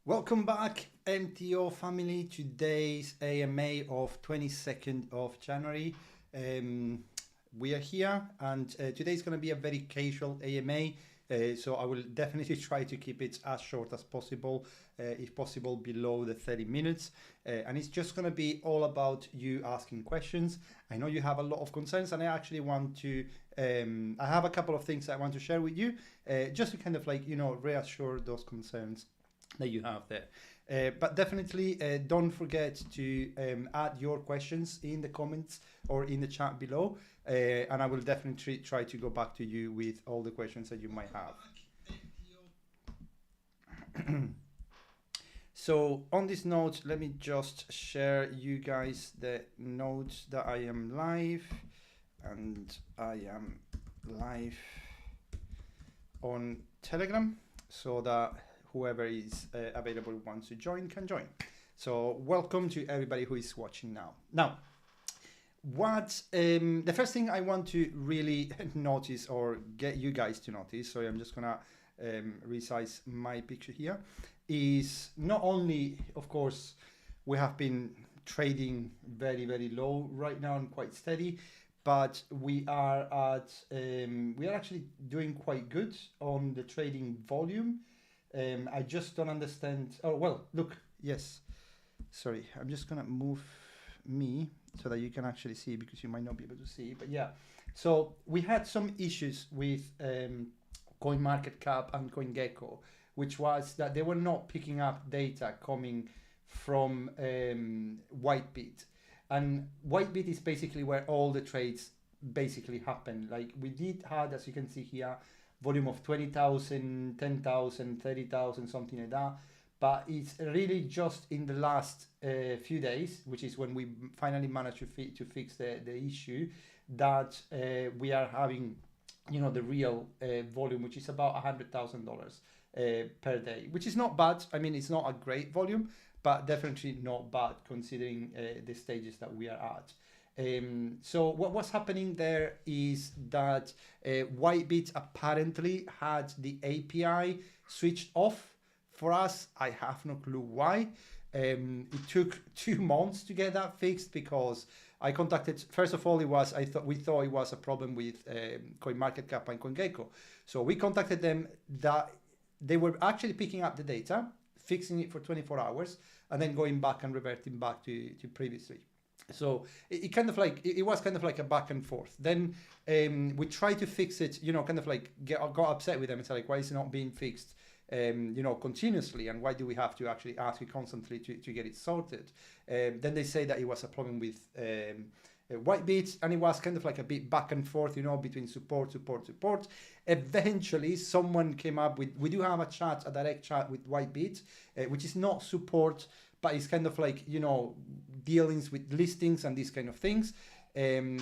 Welcome back, MTO family. Today's AMA of 22nd of January. We are here, and today's going to be a very casual AMA. So I will definitely try to keep it as short as possible, if possible below the 30 minutes. And it's just going to be all about you asking questions. I know you have a lot of concerns, and I actually want to, I have a couple of things I want to share with you, just to kind of reassure those concerns that you have there. But definitely don't forget to add your questions in the comments or in the chat below, and I will definitely try to go back to you with all the questions that you might have. So on this note, let me just share you guys the notes that I am live, and I am live on Telegram so that whoever is available wants to join can join. So welcome to everybody who is watching now. Now, what the first thing I want to really notice or get you guys to notice, so I'm just gonna resize my picture here, is not only, of course, we have been trading very, very low right now and quite steady, but we are actually doing quite good on the trading volume. I just don't understand. Oh, well, look, yes. Sorry, I'm just going to move me so that you can actually see, because you might not be able to see. But yeah, so we had some issues with CoinMarketCap and CoinGecko, which was that they were not picking up data coming from WhiteBit. And WhiteBit is basically where all the trades basically happen. Like we did have, as you can see here, volume of 20,000, 10,000, 30,000, something like that. But it's really just in the last few days, which is when we finally managed to fix the issue, that we are having, the real volume, which is about $100,000 per day, which is not bad. I mean, it's not a great volume, but definitely not bad considering the stages that we are at. So what was happening there is that WhiteBit apparently had the API switched off for us. I have no clue why. It took 2 months to get that fixed, because I contacted, first of all, we thought it was a problem with CoinMarketCap and CoinGecko. So we contacted them, that they were actually picking up the data, fixing it for 24 hours, and then going back and reverting back to previously. So it was kind of like a back and forth. Then we tried to fix it, got upset with them and said, like, why is it not being fixed, continuously, and why do we have to actually ask you constantly to get it sorted? Then they say that it was a problem with WhiteBit, and it was kind of like a bit back and forth, between support. Eventually, someone came up with, we do have a direct chat with WhiteBit, which is not support, but it's kind of like, dealings with listings and these kind of things,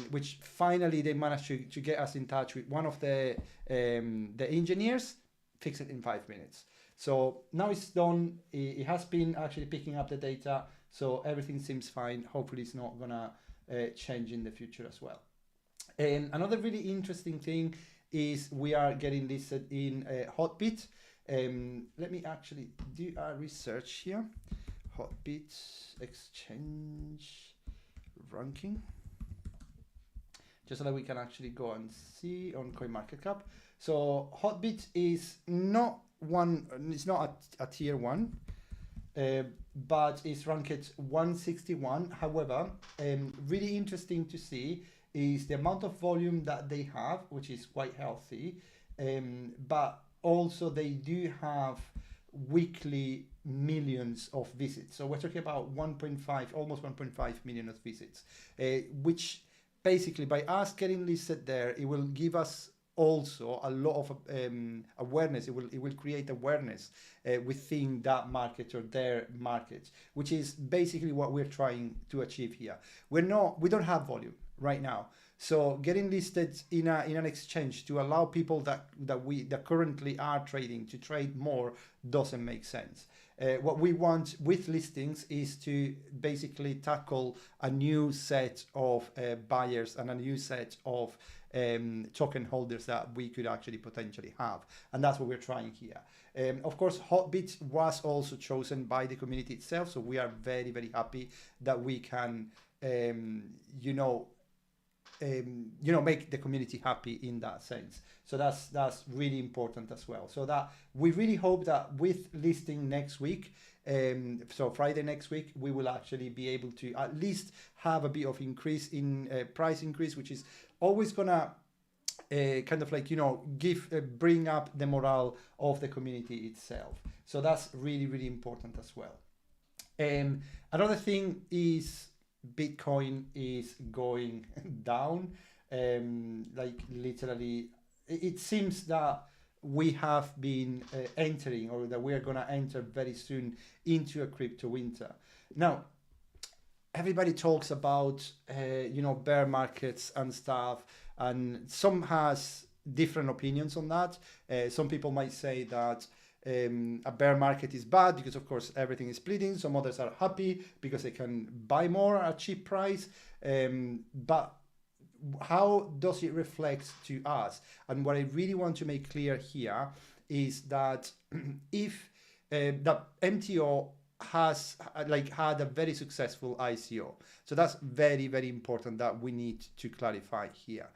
which finally they managed to get us in touch with one of the engineers, fix it in 5 minutes. So now it's done. It has been actually picking up the data, so everything seems fine. Hopefully it's not gonna change in the future as well. And another really interesting thing is we are getting listed in HotBit. Let me actually do a research here. HotBit exchange ranking, just so that we can actually go and see on CoinMarketCap. So HotBit is not one, it's not a tier 1, but it's ranked 161. However, really interesting to see is the amount of volume that they have, which is quite healthy, but also they do have weekly millions of visits. So we're talking about almost 1.5 million of visits, which basically, by us getting listed there, it will give us also a lot of awareness. It will create awareness within that market or their market, which is basically what we're trying to achieve here. We don't have volume right now, so getting listed in an exchange to allow people that currently are trading to trade more doesn't make sense. What we want with listings is to basically tackle a new set of buyers and a new set of token holders that we could actually potentially have. And that's what we're trying here. Of course, HotBit was also chosen by the community itself. So we are very, very happy that we can, make the community happy in that sense. So that's really important as well. So that we really hope that with listing next week, so Friday next week, we will actually be able to at least have a bit of increase in price increase, which is always gonna bring up the morale of the community itself. So that's really, really important as well. Another thing is Bitcoin is going down. Like literally, it seems that we have been entering, or that we are going to enter very soon into a crypto winter. Now, everybody talks about bear markets and stuff, and some has different opinions on that. Some people might say that a bear market is bad because, of course, everything is bleeding. Some others are happy because they can buy more at a cheap price. But how does it reflect to us? And what I really want to make clear here is that if the MTO has had a very successful ICO, so that's very, very important that we need to clarify here.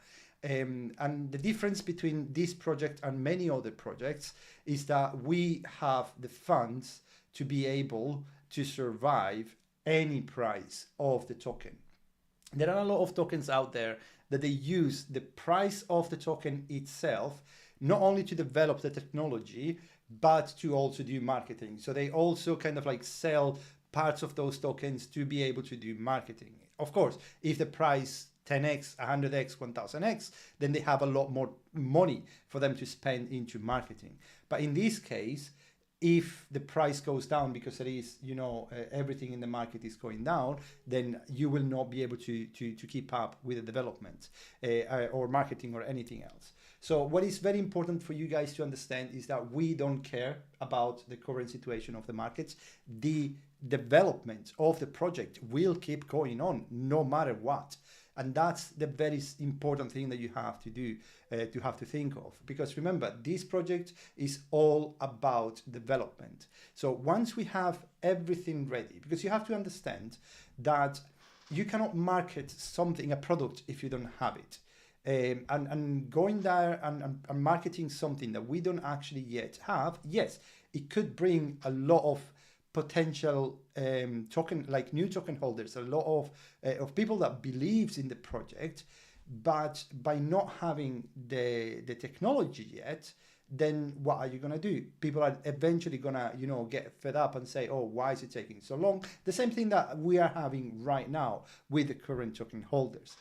And the difference between this project and many other projects is that we have the funds to be able to survive any price of the token. There are a lot of tokens out there that they use the price of the token itself, not only to develop the technology, but to also do marketing. So they also sell parts of those tokens to be able to do marketing. Of course, if the price 10x, 100x, 1000x, then they have a lot more money for them to spend into marketing. But in this case, if the price goes down because there is, everything in the market is going down, then you will not be able to keep up with the development or marketing or anything else. So what is very important for you guys to understand is that we don't care about the current situation of the markets. The development of the project will keep going on no matter what. And that's the very important thing that you have to do, to think of. Because remember, this project is all about development. So once we have everything ready, because you have to understand that you cannot market something, a product, if you don't have it. And going there and marketing something that we don't actually yet have, yes, it could bring a lot of potential new token holders, a lot of people that believes in the project, but by not having the technology yet, then what are you going to do? People are eventually going to, get fed up and say, oh, why is it taking so long? The same thing that we are having right now with the current token holders.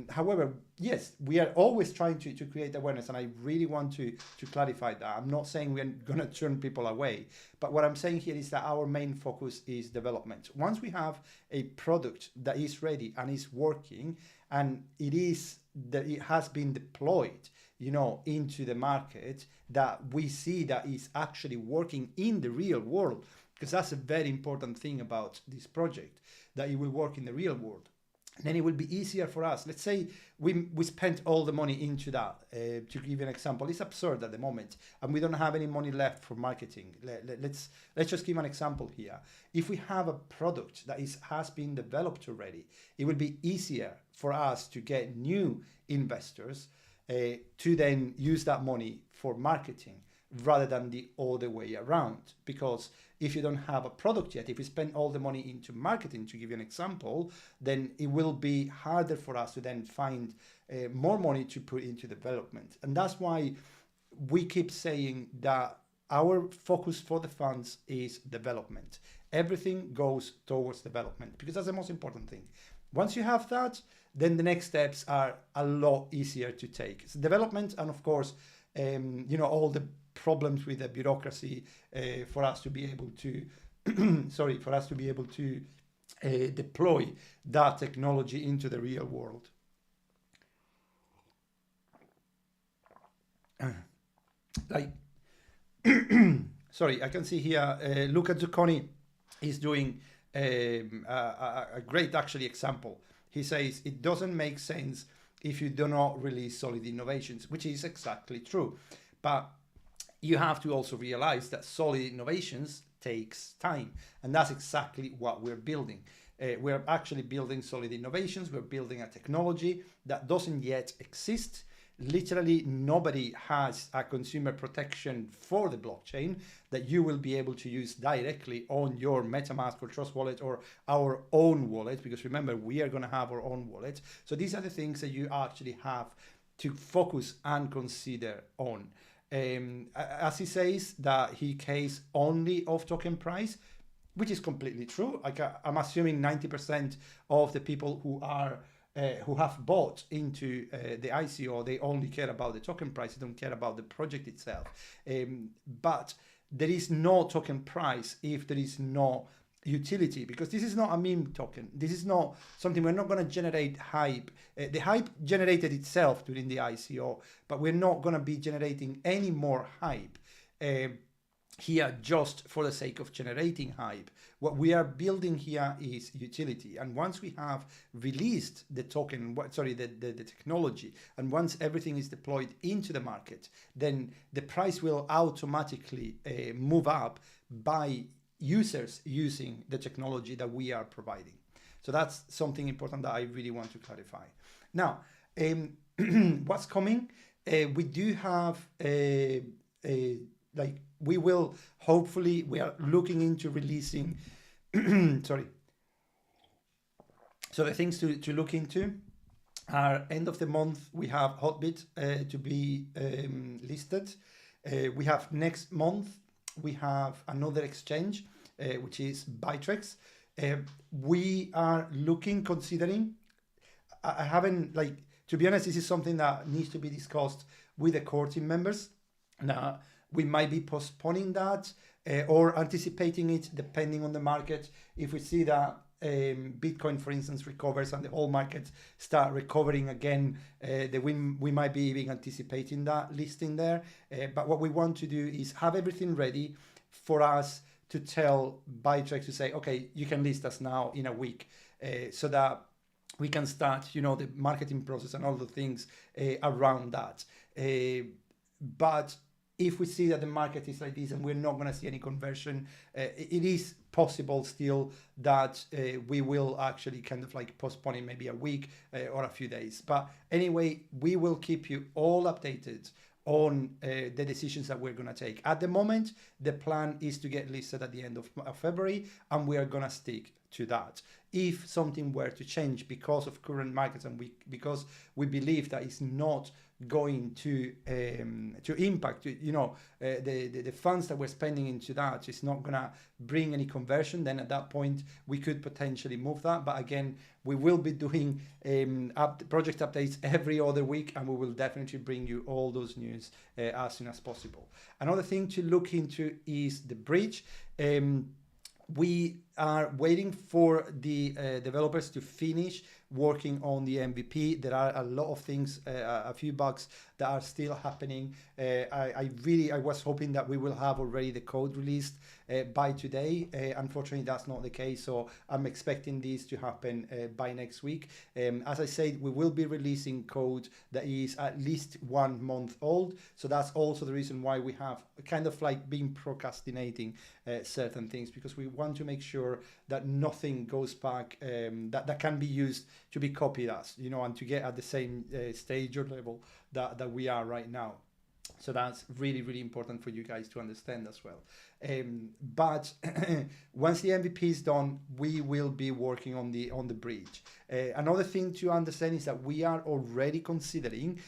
However, yes, we are always trying to create awareness, and I really want to clarify that. I'm not saying we're going to turn people away, but what I'm saying here is that our main focus is development. Once we have a product that is ready and is working, and it has been deployed, into the market, that we see that is actually working in the real world, because that's a very important thing about this project, that it will work in the real world. Then it will be easier for us. Let's say we spent all the money into that. To give you an example, it's absurd at the moment, and we don't have any money left for marketing. Let's just give an example here. If we have a product that has been developed already, it will be easier for us to get new investors to then use that money for marketing rather than the other way around. Because if you don't have a product yet, if you spend all the money into marketing, to give you an example, then it will be harder for us to then find more money to put into development. And that's why we keep saying that our focus for the funds is development. Everything goes towards development, because that's the most important thing. Once you have that, then the next steps are a lot easier to take. It's development, and of course, all the problems with the bureaucracy for us to be able to, deploy that technology into the real world. Sorry, I can see here, Luca Zucconi is doing a great actually example. He says it doesn't make sense if you do not release solid innovations, which is exactly true. But you have to also realize that solid innovations takes time, and that's exactly what we're building. We're actually building solid innovations. We're building a technology that doesn't yet exist. Literally nobody has a consumer protection for the blockchain that you will be able to use directly on your MetaMask or Trust Wallet or our own wallet, because remember, we are going to have our own wallet. So these are the things that you actually have to focus and consider on. As he says that he cares only of token price, which is completely true. Like I'm assuming 90% of the people who have bought into the ICO, they only care about the token price, they don't care about the project itself. But there is no token price if there is no utility, because this is not a meme token. This is not something, we're not going to generate hype. The hype generated itself during the ICO, but we're not going to be generating any more hype here just for the sake of generating hype. What we are building here is utility. And once we have released the token, the technology, and once everything is deployed into the market, then the price will automatically move up by users using the technology that we are providing. So that's something important that I really want to clarify. Now, what's coming? We do have we will hopefully, we are looking into releasing sorry. So the things to look into are end of the month, we have HotBit to be listed. We have next month, we have another exchange, which is Bytrex. We are considering, I haven't, to be honest, this is something that needs to be discussed with the core team members. Now, we might be postponing that or anticipating it depending on the market. If we see that Bitcoin, for instance, recovers and the whole market start recovering again, we might be even anticipating that listing there. But what we want to do is have everything ready for us to tell Bytrex to say, okay, you can list us now in a week, so that we can start, the marketing process and all the things around that. But if we see that the market is like this and we're not going to see any conversion, it is possible still that we will actually kind of postpone it maybe a week or a few days. But anyway, we will keep you all updated on the decisions that we're going to take. At the moment, the plan is to get listed at the end of February, and we are going to stick to that. If something were to change because of current markets and because we believe that it's not going to impact, the funds that we're spending into that is not gonna bring any conversion, then at that point we could potentially move that. But again, we will be doing project updates every other week, and we will definitely bring you all those news as soon as possible. Another thing to look into is the bridge. We are waiting for the developers to finish working on the MVP. There are a lot of things, a few bugs that are still happening. I was hoping that we will have already the code released by today. Unfortunately, that's not the case. So I'm expecting this to happen by next week. As I said, we will be releasing code that is at least 1 month old. So that's also the reason why we have kind of been procrastinating certain things, because we want to make sure that nothing goes back that can be used to be copied as, and to get at the same stage or level that we are right now. So that's really, really important for you guys to understand as well. But once the MVP is done, we will be working on the bridge. Another thing to understand is that we are already considering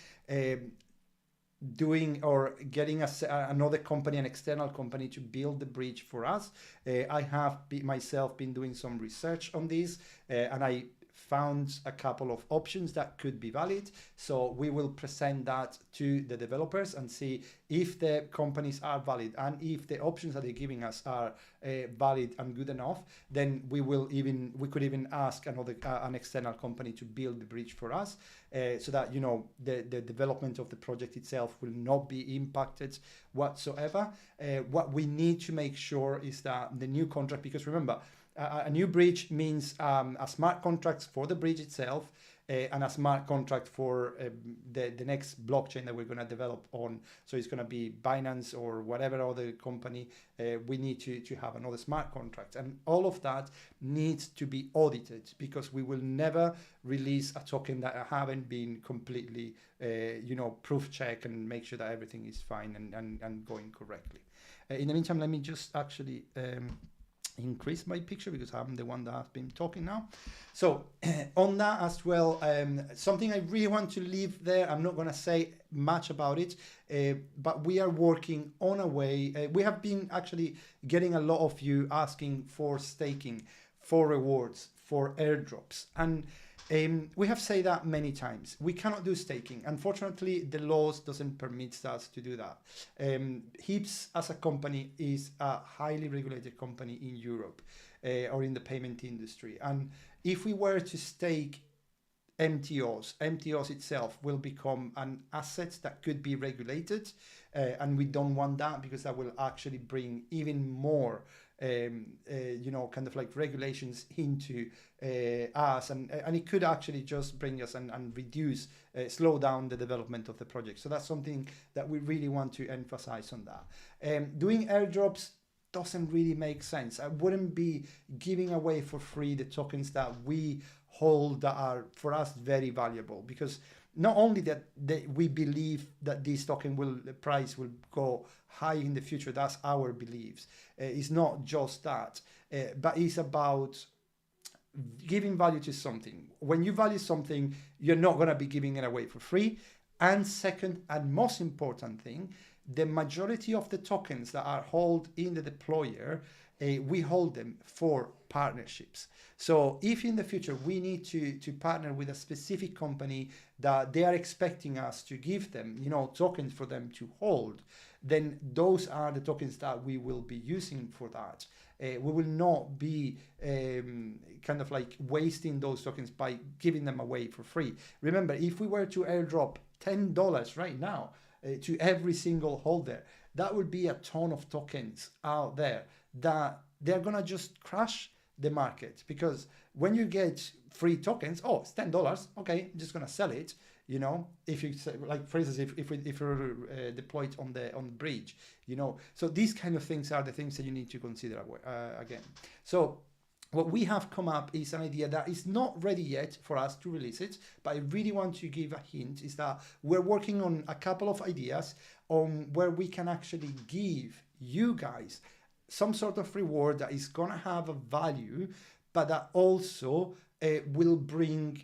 doing or getting another company, an external company, to build the bridge for us. I have myself been doing some research on this, and I found a couple of options that could be valid. So we will present that to the developers and see if the companies are valid, and if the options that they're giving us are valid and good enough, then we could even ask an external company to build the bridge for us, so that the development of the project itself will not be impacted whatsoever. What we need to make sure is that the new contract, because remember, a new bridge means a smart contract for the bridge itself, and a smart contract for the next blockchain that we're going to develop on. So it's going to be Binance or whatever other company. We need to have another smart contract, and all of that needs to be audited, because we will never release a token that haven't been completely proof check and make sure that everything is fine and going correctly. In the meantime, let me just actually increase my picture, because I'm the one that has been talking now. So on that as well, something I really want to leave there, I'm not going to say much about it, but we are working on a way. We have been actually getting a lot of you asking for staking, for rewards, for airdrops, and we have said that many times. We cannot do staking. Unfortunately, the laws doesn't permit us to do that. HIPS as a company is a highly regulated company in Europe or in the payment industry. And if we were to stake MTOs itself will become an asset that could be regulated. And we don't want that, because that will actually bring even more kind of like regulations into us, and it could actually just bring us and reduce, slow down the development of the project. So that's something that we really want to emphasize on that. Doing airdrops doesn't really make sense. I wouldn't be giving away for free the tokens that we hold that are for us very valuable, because not only that we believe that this token the price will go high in the future, that's our beliefs. It's not just that, but it's about giving value to something. When you value something, you're not going to be giving it away for free. And second, and most important thing, the majority of the tokens that are held in the deployer, we hold them for partnerships. So if in the future we need to partner with a specific company that they are expecting us to give them, tokens for them to hold, then those are the tokens that we will be using for that. We will not be kind of like wasting those tokens by giving them away for free. Remember, if we were to airdrop $10 right now to every single holder, that would be a ton of tokens out there that they're gonna just crash the market, because when you get free tokens, oh, it's $10, okay, I'm just gonna sell it. If you say, like for instance, if you're deployed on the bridge, so these kind of things are the things that you need to consider again. So what we have come up is an idea that is not ready yet for us to release it, but I really want to give a hint, is that we're working on a couple of ideas on where we can actually give you guys some sort of reward that is gonna have a value, but that also will bring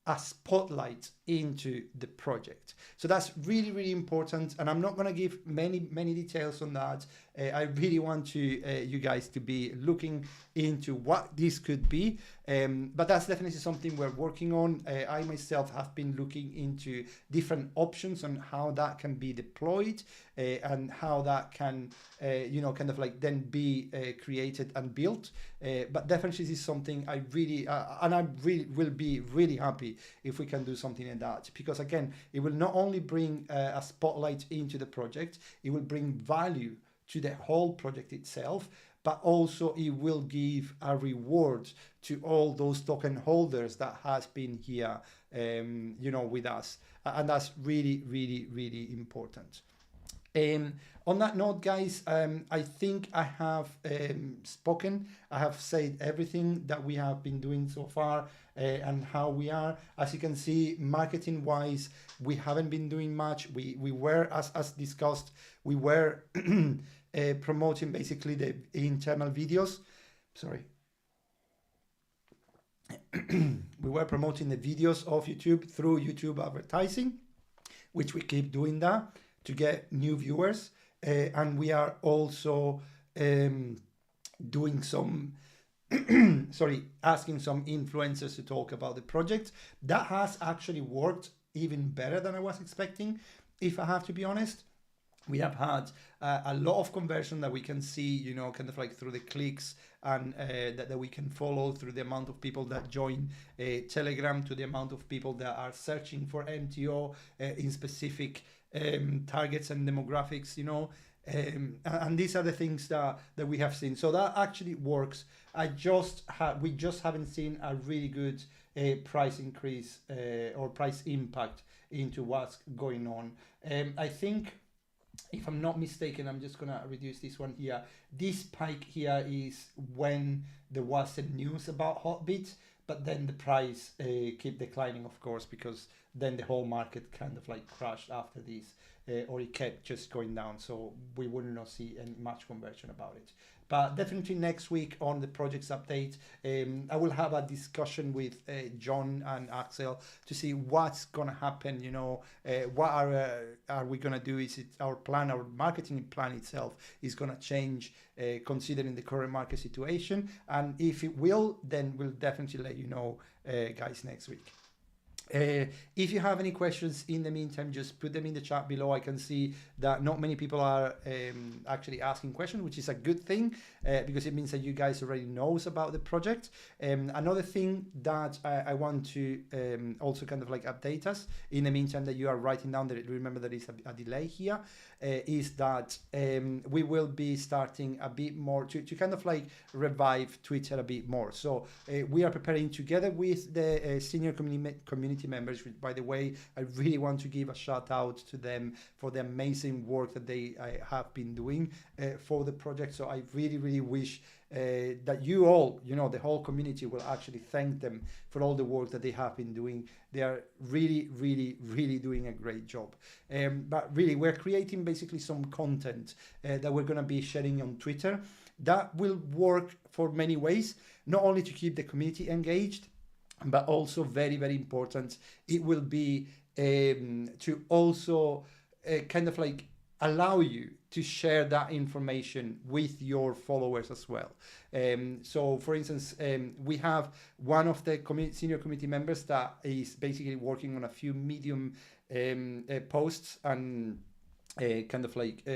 a spotlight into the project. So that's really, really important. And I'm not going to give many details on that. I really want you guys to be looking into what this could be. But that's definitely something we're working on. I myself have been looking into different options on how that can be deployed and how that can, kind of like then be created and built. But definitely this is something I really, and I really will be really happy if we can do something in that, because again, it will not only bring a spotlight into the project, it will bring value to the whole project itself, but also it will give a reward to all those token holders that has been here, with us, and that's really, really, really important. On that note, guys, I think I have spoken. I have said everything that we have been doing so far and how we are. As you can see, marketing-wise, we haven't been doing much. We were, as discussed, we were promoting basically the internal videos. Sorry. We were promoting the videos of YouTube through YouTube advertising, which we keep doing that to get new viewers. And we are also doing some, asking some influencers to talk about the project. That has actually worked even better than I was expecting, if I have to be honest. We have had a lot of conversion that we can see, kind of like through the clicks and that we can follow, through the amount of people that join Telegram, to the amount of people that are searching for MTO in specific targets and demographics, and these are the things that we have seen. So that actually works. We just haven't seen a really good price increase or price impact into what's going on. I think, if I'm not mistaken, I'm just gonna reduce this one here. This spike here is when there was some news about HotBit, but then the price kept declining, of course, because then the whole market kind of like crashed after this, or it kept just going down. So we would not see any much conversion about it. But definitely next week on the projects update, I will have a discussion with John and Axel to see what's gonna happen. You know, what are we gonna do? Is it our plan, our marketing plan itself is gonna change considering the current market situation? And if it will, then we'll definitely let you know, guys, next week. If you have any questions in the meantime, just put them in the chat below. I can see that not many people are actually asking questions, which is a good thing, because it means that you guys already knows about the project. Another thing that I want to also kind of like update us in the meantime that you are writing down, that remember there is a delay here, is that we will be starting a bit more to kind of like revive Twitter a bit more. So we are preparing together with the senior community members, which, by the way, I really want to give a shout out to them for the amazing work that they have been doing for the project. So I really wish that you all, you know, the whole community will actually thank them for all the work that they have been doing. They are really doing a great job. But really, we're creating basically some content that we're going to be sharing on Twitter that will work for many ways, not only to keep the community engaged, but also very important, it will be to also kind of like allow you to share that information with your followers as well. So for instance, we have one of the senior committee members that is basically working on a few Medium posts and kind of like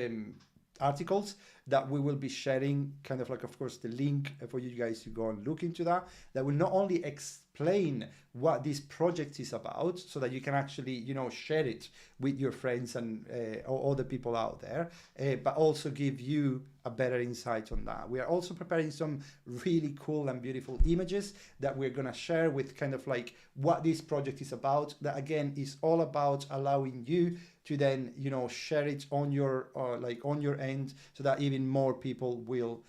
articles that we will be sharing, kind of like, of course, the link for you guys to go and look into that will not only explain what this project is about, so that you can actually, you know, share it with your friends and other people out there, but also give you a better insight on that. We are also preparing some really cool and beautiful images that we're gonna share with kind of like what this project is about. That again is all about allowing you to then, you know, share it on your like on your end, so that even more people will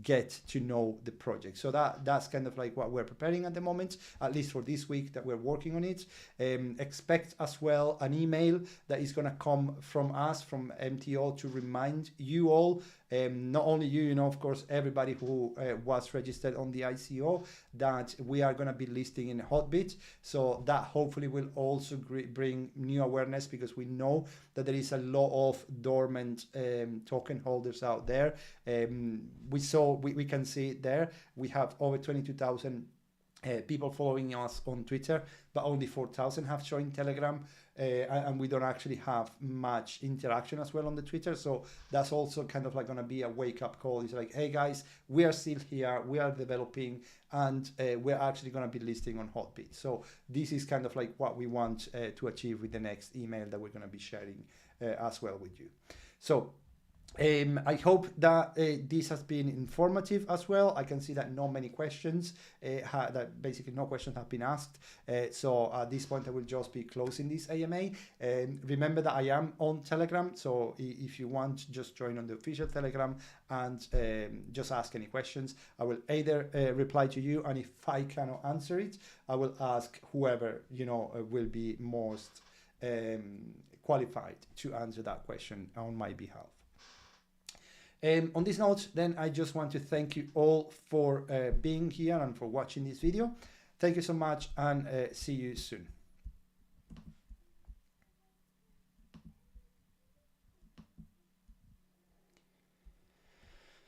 get to know the project. So that's kind of like what we're preparing at the moment, at least for this week that we're working on it. Expect as well an email that is going to come from us, from MTO, to remind you all, not only you know, of course, everybody who was registered on the ICO, that we are going to be listing in HotBit. So that hopefully will also bring new awareness, because we know that there is a lot of dormant token holders out there. We can see it there. We have over 22,000 people following us on Twitter, but only 4,000 have joined Telegram, and we don't actually have much interaction as well on the Twitter. So that's also kind of like going to be a wake-up call. It's like, hey guys, we are still here, we are developing, and we're actually going to be listing on HotBit. So this is kind of like what we want to achieve with the next email that we're going to be sharing as well with you. So I hope that this has been informative as well. I can see that not many questions, that basically no questions have been asked. So at this point, I will just be closing this AMA. Remember that I am on Telegram. So if you want, just join on the official Telegram and just ask any questions. I will either reply to you, and if I cannot answer it, I will ask whoever, you know, will be most qualified to answer that question on my behalf. On this note, then, I just want to thank you all for being here and for watching this video. Thank you so much, and see you soon.